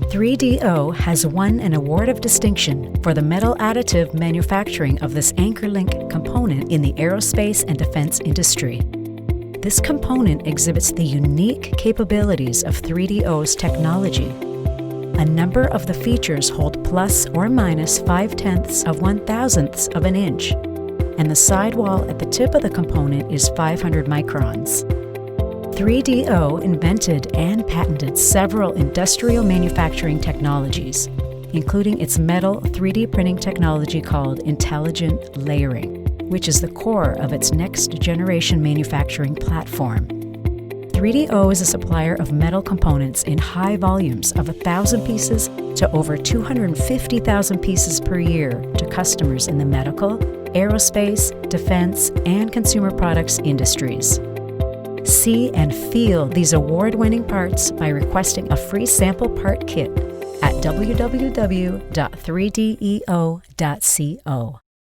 3DO has won an award of distinction for the metal additive manufacturing of this anchor link component in the aerospace and defense industry. This component exhibits the unique capabilities of 3DO's technology. A number of the features hold plus or minus 0.5 of 1/1000 of an inch, and the sidewall at the tip of the component is 500 microns. 3DO invented and patented several industrial manufacturing technologies, including its metal 3D printing technology called intelligent layering, which is the core of its next-generation manufacturing platform. 3DO is a supplier of metal components in high volumes of 1,000 pieces to over 250,000 pieces per year to customers in the medical, aerospace, defense, and consumer products industries. See and feel these award-winning parts by requesting a free sample part kit at www.3deo.co.